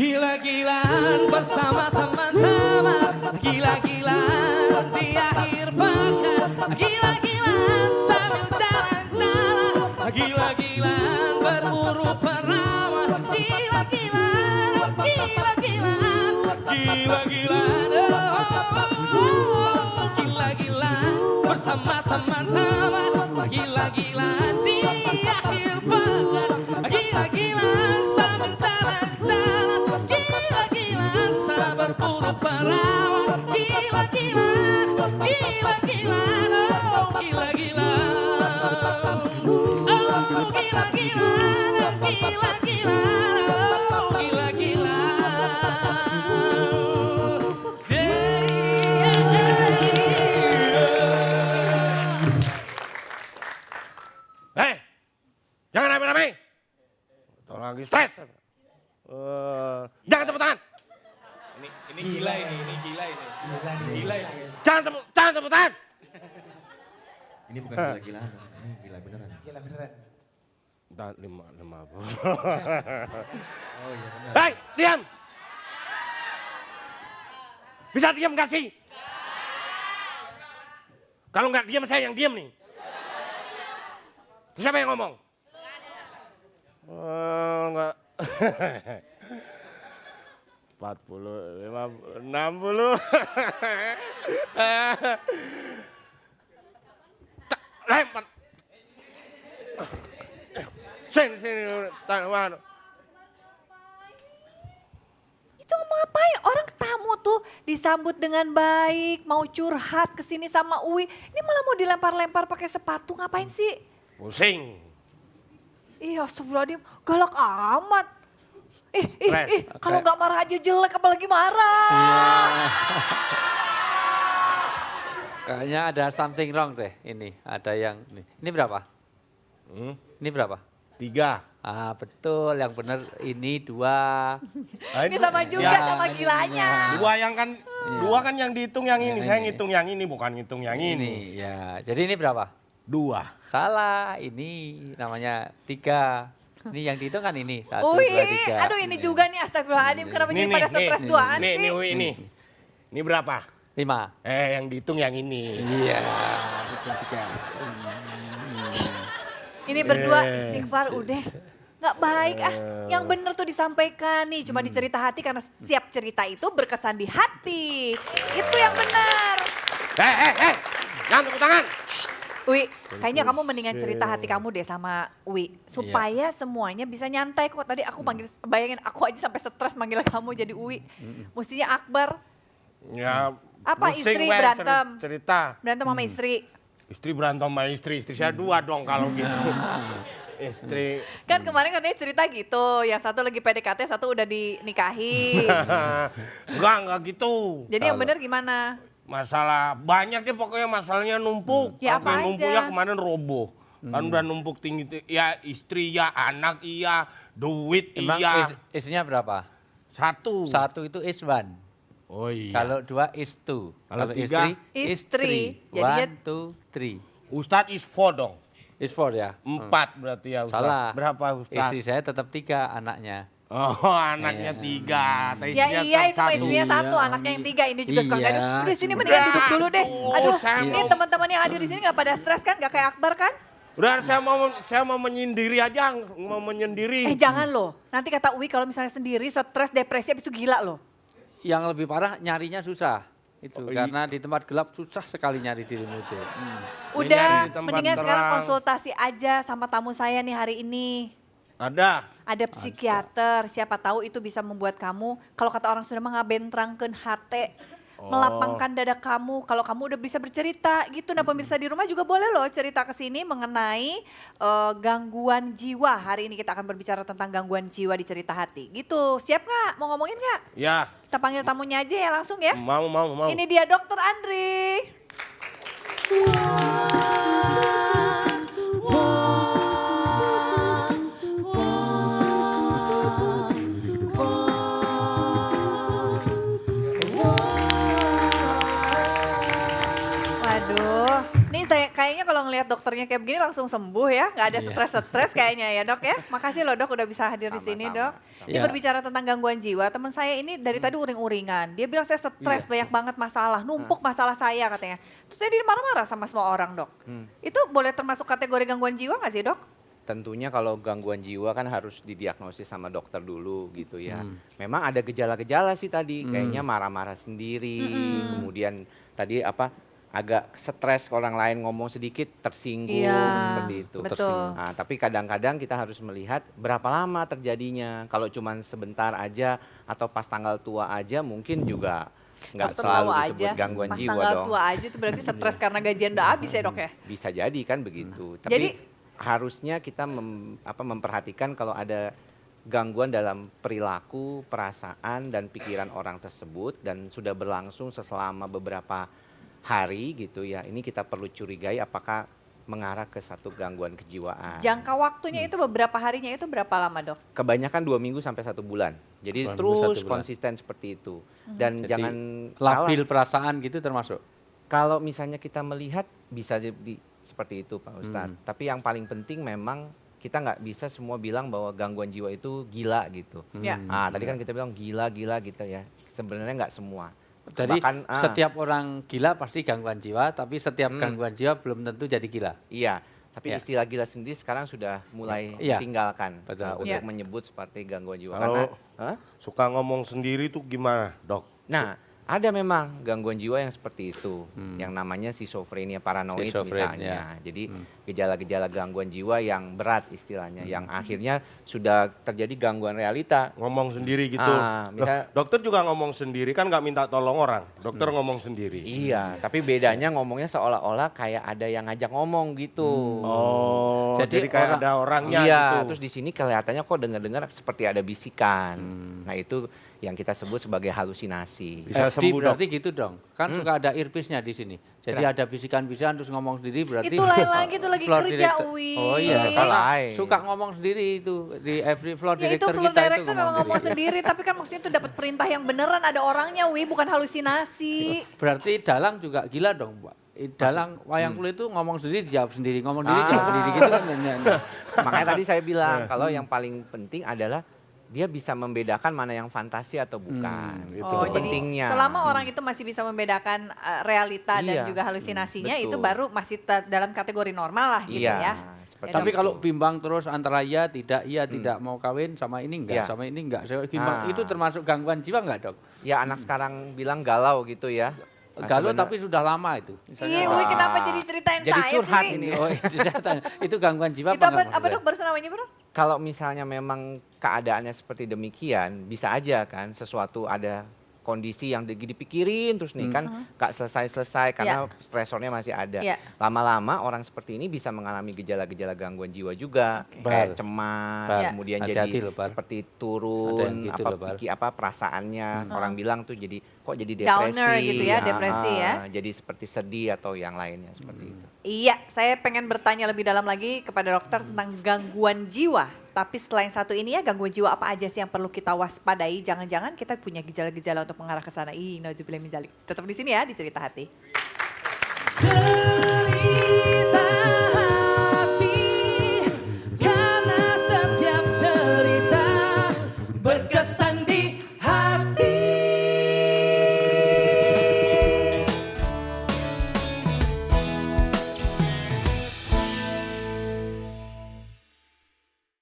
Gila-gilaan bersama teman-teman, gila-gilaan di akhir pekan, gila-gilaan sambil jalan-jalan, gila-gilaan berburu perawan, gila-gilaan, gila-gilaan, gila-gilaan, gila-gilaan bersama teman-teman, gila-gilaan di akhir pekan, gila-gilaan sambil jalan-jalan, gila-gilaan berburu perawan, gila-gilaan, gila-gilaan, oh gila-gilaan, oh gila-gilaan, gila-gilaan, oh gila-gilaan. Hei, jangan rame-rame. Tolong lagi stres. Jangan tepuk tangan. Ini gila ini gila ini. Gila ini. Jangan tepuk tangan. Ini bukan gila-gilaan, ini gila beneran. Gila beneran. Entah, lima. Oh iya benar. Hei, diam. Bisa diam gak sih? Kalau nggak diam saya yang diam nih. Siapa yang ngomong? Enggak. 40, 50, 60. Lempar. Sini, tangan. Itu mau ngapain? Orang tamu tuh disambut dengan baik, mau curhat ke sini sama Uwi. Ini malah mau dilempar-lempar pakai sepatu, ngapain sih? Pusing. Iya, astagfirullahaladzim, galak amat. Kalau Stres. nggak marah aja jelek, apalagi marah. Kayaknya ada something wrong deh ini. Ada yang ini berapa? Ini berapa? 3. Ah betul, yang benar ini 2. Ini sama juga Ya, sama gilanya. Dua kan yang dihitung yang ini. Yang Saya ini. ngitung yang ini, bukan ngitung yang ini. Ini ya. Jadi ini berapa? 2. Salah, ini namanya 3. Ini yang dihitung kan ini 1, 2, Wih, 3. aduh ini juga nih astagfirullahaladzim, kenapa jadi pada stres duaan sih? Nih. Ini berapa? 5. Yang dihitung yang ini. Iya, betul sekali. Ini berdua istighfar udah. Nggak baik yang bener tuh disampaikan nih, cuma dicerita hati karena setiap cerita itu berkesan di hati. Itu yang benar. Jangan tepuk tangan. Wi, kayaknya kamu mendingan cerita hati kamu deh sama Wi. Supaya semuanya bisa nyantai kok. Tadi aku panggil, bayangin aku aja sampai stres manggil kamu jadi Wi. Mestinya Akbar, Ya, apa pusing, istri weh, berantem? Cerita. Berantem sama istri. Istri berantem sama istri saya 2 dong kalau gitu. Istri. Kan kemarin katanya cerita gitu, yang satu lagi PDKT, satu udah dinikahi. Enggak gitu. Jadi yang bener gimana? Masalah banyak deh pokoknya masalahnya numpuk. Ya, apa Sampai numpuknya aja? kemarin roboh. Kan udah numpuk tinggi, ya istri ya, anak iya, duit Emang iya. istrinya berapa? 1. 1 itu is 1. Oh iya. Kalau 2 is 2. Kalau Kalau tiga? Istri. istri. Jadinya 1, 2, 3. Ustadz is 4 dong. Is 4 ya? 4 berarti ya Ustadz. Salah. Berapa Ustadz? Istri saya tetap 3 anaknya. Oh anaknya 3. Ya iya itu mah istrinya satu, anaknya yang 3, ini juga suka Iya. nggak. Udah sini mendingan duduk dulu deh. Aduh, saya ini mau- teman-teman yang hadir di sini nggak pada stres kan? Nggak kayak Akbar kan? Udah saya mau menyendiri aja, mau menyendiri. Jangan loh. Nanti kata Uwi kalau misalnya sendiri, stres, depresi, habis itu gila loh. Yang lebih parah nyarinya susah. Itu Oh, iya. karena di tempat gelap susah sekali nyari dirimu itu. Udah, di tempat mendingan sekarang terang. konsultasi aja sama tamu saya nih hari ini. Ada. Ada psikiater, siapa tahu itu bisa membuat kamu, kalau kata orang Sunda mah ngabentrangkeun hate, melapangkan dada kamu, kalau kamu udah bisa bercerita gitu. Nah pemirsa di rumah juga boleh loh cerita ke sini mengenai gangguan jiwa. Hari ini kita akan berbicara tentang gangguan jiwa di cerita hati. Gitu, siap nggak? Mau ngomongin nggak? Ya, Kita panggil tamunya aja ya langsung ya. mau. Ini dia Dokter Andri. Waduh, nih saya Kayaknya kalau ngelihat dokternya kayak begini langsung sembuh ya, nggak ada stres-stres kayaknya ya dok ya. Makasih loh dok udah bisa hadir di sini dok. Ini Iya. berbicara tentang gangguan jiwa, teman saya ini dari tadi uring-uringan. Dia bilang saya stres banyak banget masalah, numpuk masalah saya katanya. Terus saya dia marah-marah sama semua orang dok. Itu boleh termasuk kategori gangguan jiwa nggak sih dok? Tentunya kalau gangguan jiwa kan harus didiagnosis sama dokter dulu gitu ya. Memang ada gejala-gejala sih tadi, kayaknya marah-marah sendiri, kemudian tadi agak stres orang lain ngomong sedikit tersinggung seperti itu. Betul. Nah, tapi kadang-kadang kita harus melihat berapa lama terjadinya. Kalau cuma sebentar aja atau pas tanggal tua aja mungkin juga nggak Dokter selalu tahu disebut aja, gangguan pas jiwa tanggal dong. tua aja itu berarti stres karena gajian udah habis ya dok ya? Bisa jadi kan begitu. Tapi Jadi- harusnya kita memperhatikan kalau ada gangguan dalam perilaku, perasaan dan pikiran orang tersebut dan sudah berlangsung selama beberapa hari gitu ya. Ini kita perlu curigai apakah mengarah ke satu gangguan kejiwaan. Jangka waktunya itu beberapa harinya itu berapa lama dok? Kebanyakan 2 minggu sampai 1 bulan. Jadi 2 minggu, terus 1 bulan. konsisten seperti itu. Dan Jadi jangan salah. labil perasaan gitu termasuk. Kalau misalnya kita melihat bisa jadi seperti itu Pak Ustadz. Tapi yang paling penting memang kita nggak bisa semua bilang bahwa gangguan jiwa itu gila gitu. Ya. Tadi kan kita bilang gila-gila gitu ya. Sebenarnya nggak semua. Jadi Bahkan, setiap orang gila pasti gangguan jiwa, tapi setiap gangguan jiwa belum tentu jadi gila. Iya. Tapi Ya. istilah gila sendiri sekarang sudah mulai Iya. ditinggalkan Betul, betul. untuk Ya. menyebut seperti gangguan jiwa. Kalau Hah? suka ngomong sendiri tuh gimana dok? Nah, ada memang gangguan jiwa yang seperti itu, yang namanya schizophrenia paranoid Schizophrenia. misalnya. Jadi gejala-gejala gangguan jiwa yang berat istilahnya, yang akhirnya sudah terjadi gangguan realita. Ngomong sendiri gitu. Loh, Misal- dokter juga ngomong sendiri kan nggak minta tolong orang. Dokter ngomong sendiri. Iya, tapi bedanya ngomongnya seolah-olah kayak ada yang ngajak ngomong gitu. Oh, jadi Jadi kayak ada orangnya Iya, gitu. terus di sini kelihatannya kok dengar-dengar seperti ada bisikan. Nah, itu yang kita sebut sebagai halusinasi. Bisa Jadi sembuh, Dok. berarti gitu dong. Kan suka ada earpiece-nya di sini. Jadi ada bisikan-bisikan terus ngomong sendiri berarti. Itu lain lagi tuh lagi floor kerja director. Wi. Oh iya, Itu karena lain. suka ngomong sendiri itu di every floor Ya itu director floor kita itu director memang ngomong sendiri. sendiri, tapi kan maksudnya itu dapat perintah yang beneran ada orangnya Wi, bukan halusinasi. Berarti Dalang juga gila dong, Pak. Dalang wayang kulit itu ngomong sendiri dijawab sendiri, ngomong sendiri jawab sendiri gitu kan. Makanya tadi saya bilang kalau yang paling penting adalah dia bisa membedakan mana yang fantasi atau bukan. Itu Oh, jadi pentingnya. selama orang itu masih bisa membedakan realita dan Iya. juga halusinasinya, itu Betul. baru masih dalam kategori normal lah gitu Iya, ya. seperti Tapi itu. kalau bimbang terus antara iya tidak mau kawin sama ini enggak, Iya. sama ini enggak. Saya bimbang Ah. itu termasuk gangguan jiwa enggak, Dok? Ya anak sekarang bilang galau gitu ya. Nah, Galau sebenarnya- tapi sudah lama itu. Iya, Wi, kenapa jadi ceritain Jadi saya curhat sih? ini. Oh, itu saya tanya. Itu gangguan jiwa Itu enggak, apa Mas? dok barusan namanya bro? Kalau misalnya memang keadaannya seperti demikian, bisa aja kan sesuatu ada kondisi yang dipikirin terus nih kan gak selesai-selesai karena stresornya masih ada. Iya. Lama-lama orang seperti ini bisa mengalami gejala-gejala gangguan jiwa juga, kayak Bar. cemas, Bar. kemudian Hati-hati jadi loh, Bar. seperti Ada turun yang gitu loh, Bar. perasaannya. Orang bilang tuh jadi kok jadi depresi, Downer gitu ya, depresi ya. jadi seperti sedih atau yang lainnya seperti itu. Iya, saya pengen bertanya lebih dalam lagi kepada dokter tentang gangguan jiwa. Tapi selain satu ini ya, gangguan jiwa apa aja sih yang perlu kita waspadai? Jangan-jangan kita punya gejala-gejala untuk mengarah ke sana. Ih, nauzubillah min dzalik. Tetap di sini ya, di Cerita Hati.